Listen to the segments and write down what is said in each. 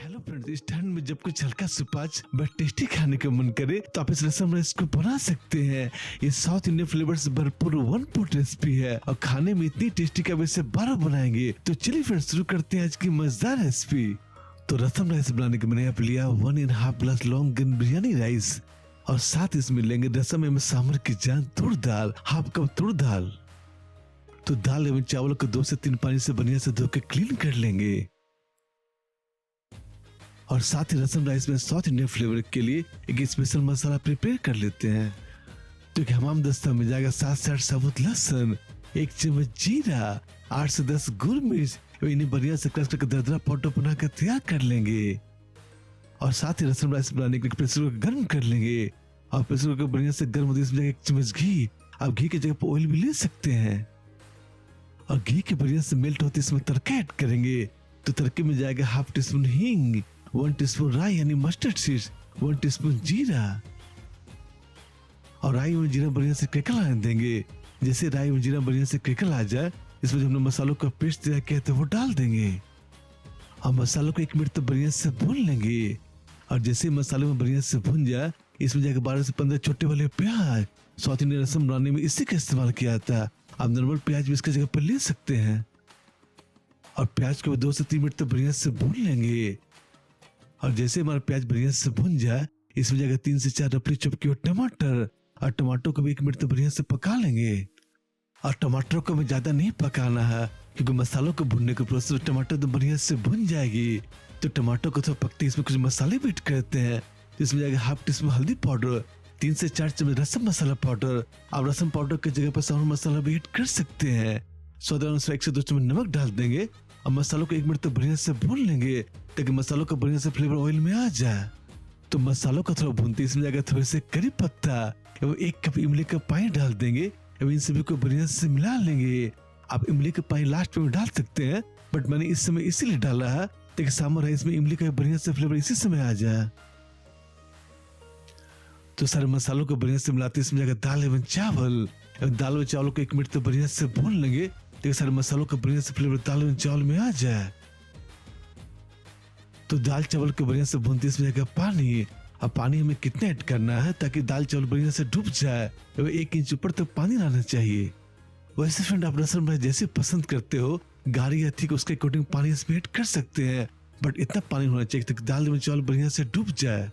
Hello friends, इस ठंड में जब कुछ हल्का सुपाच बट टेस्टी खाने का मन करे तो आप इस रसम राइस को बना सकते हैं। ये साउथ इंडियन फ्लेवर से भरपूर वन पोट रेसिपी है और खाने में इतनी टेस्टी का वैसे 12 बनाएंगे। तो चलिए फ्रेंड्स शुरू करते हैं आज की मजेदार रेसिपी। तो रसम राइस बनाने के मैंने यहाँ पे लिया 1.5 glass long grain biryani rice और साथ इसमें लेंगे रसम में सांभर की जान तुर दाल, हाफ कप तुर दाल। तो दाल एवं चावल को 2 से 3 पानी से बढ़िया से धो के क्लीन कर लेंगे। और साथ ही रसम राइस में साउथ इंडियन फ्लेवर के लिए एक स्पेशल मसाला प्रिपेयर कर लेते हैं। तो एक हमाम दस्ता में जाएगा 7 से 8 साबुत लहसुन, 1 चम्मच जीरा, 8 से 10 गोल मिर्च, इन्हें बढ़िया से क्रश करके दरदरा पाउडर बनाकर तैयार कर लेंगे। और साथ ही रसम राइस बनाने के लिए प्रेशर कुकर गर्म कर लेंगे और प्रेशर कुकर बढ़िया से गर्म होते इसमें 1 चम्मच घी, आप घी की जगह पर ऑयल भी ले सकते हैं। और घी के बढ़िया से मेल्ट होते इसमें तड़का ऐड करेंगे। तो तड़के में जाएगा हाफ टी स्पून हींग, 1 टीस्पून राई यानी मस्टर्ड सीड्स, 1 टीस्पून जीरा। और राई और जीरा बढ़िया से क्रेकल आने देंगे। जैसे राई और जीरा बढ़िया से क्रेकल आ जाए इसमें जो हमने मसालों का पेस्ट तैयार किया था वो डाल देंगे और मसालों को 1 मिनट तक बढ़िया से भून लेंगे। और जैसे मसाले में बढ़िया से भून जाए इसमें जाकर 12 से 15 छोटे वाले प्याज, साउथ इंडियन रसम बनाने में इसी का इस्तेमाल किया था, आप नॉर्मल प्याज भी इसकी जगह पर ले सकते हैं। और प्याज को 2 से 3 मिनट तक बढ़िया से भून लेंगे। और जैसे हमारा प्याज बढ़िया से भुन जाए इसमें जाएगा 3 से 4 रफली चॉप किए टमाटर और टमाटर को भी 1 मिनट तक बढ़िया से पका लेंगे। और टमाटर को हमें ज्यादा नहीं पकाना है क्योंकि मसालों को भुनने के प्रोसेस में टमाटर तो बढ़िया से भुन जाएगी। तो टमाटर को थोड़ा पकते इसमें कुछ मसाले भी ऐड करते हैं। इसमें जाएगा हाफ टी स्पून हल्दी पाउडर, 3 से 4 चम्मच रसम मसाला पाउडर, आप रसम पाउडर की जगह पर सांभर मसाला भी ऐड कर सकते हैं। स्वाद अनुसार 1 से 2 चम्मच नमक डाल देंगे और मसालों को 1 मिनट तक बढ़िया से भून लेंगे ताकि मसालों का बढ़िया से फ्लेवर ऑयल में आ जाए। तो मसालों को थोड़ा भूनते इसमें जाएगा थोड़े से करी पत्ता एवं 1 कप इमली का पानी डाल देंगे एवं इन सभी को बढ़िया से मिला लेंगे। आप इमली का पानी लास्ट में डाल सकते हैं बट मैंने इस समय इसीलिए डाला है ताकि सांभर राइस में इमली का बढ़िया से फ्लेवर इसी समय आ जाए। तो सारे मसालों को बढ़िया से मिलाते इसमें जाएगा दाल एवं चावल, दाल और चावल को 1 मिनट तक बढ़िया से भून लेंगे ताकि सारे मसालों का बढ़िया से फ्लेवर दाल एवं चावल में आ जाए। तो दाल चावल को बढ़िया से भूनते इसमें जाएगा पानी। अब पानी हमें कितना ऐड करना है ताकि दाल चावल बढ़िया से डूब जाए एवं 1 इंच ऊपर तक पानी लाना चाहिए। वैसे फ्रेंड आप रसम राइस जैसे पसंद करते हो गाढ़ी या थिक उसके अकॉर्डिंग पानी इसमें ऐड कर सकते हैं बट इतना पानी होना चाहिए ताकि दाल एवं चावल बढ़िया से डूब जाए।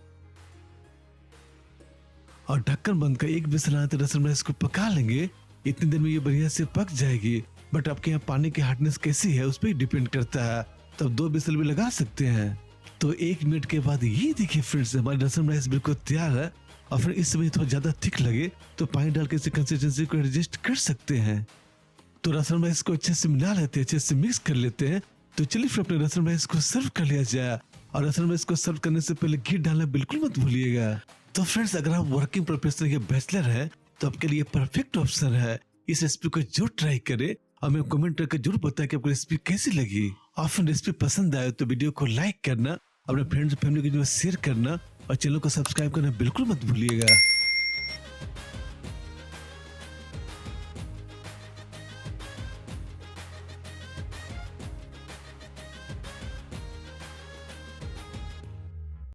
और ढक्कन बंद कर 1 विसल आने तक रसम राइस को पका लेंगे। इतनी देर में ये बढ़िया से पक जाएगी बट आपके यहाँ पानी की हार्डनेस कैसी है उस पर डिपेंड करता है, तो 2 विसल भी लगा सकते हैं। तो 1 मिनट के बाद ये देखिए फ्रेंड्स हमारी रसम राइस बिल्कुल तैयार है। और फिर इस समय थोड़ा ज्यादा थिक लगे तो पानी डाल के इसे कंसिस्टेंसी को एडजस्ट कर सकते हैं। तो रसम राइस को अच्छे से मिला लेते हैं, अच्छे से मिक्स कर लेते हैं। तो चलिए फिर अपने रसम राइस को सर्व कर लिया जाए। और रसम राइस को सर्व करने से पहले घी डालना बिल्कुल मत भूलिएगा। तो फ्रेंड्स अगर आप वर्किंग प्रोफेशनल या बैचलर है तो आपके लिए परफेक्ट ऑप्शन है। इस रेसिपी को जरूर ट्राई करें और हमें कमेंट करके जरूर बताएं कि आपको रेसिपी कैसी लगी। और फिर रेसिपी पसंद आए तो वीडियो को लाइक करना, अपने फ्रेंड्स फैमिली को शेयर करना और चैनल को सब्सक्राइब करना बिल्कुल मत भूलिएगा।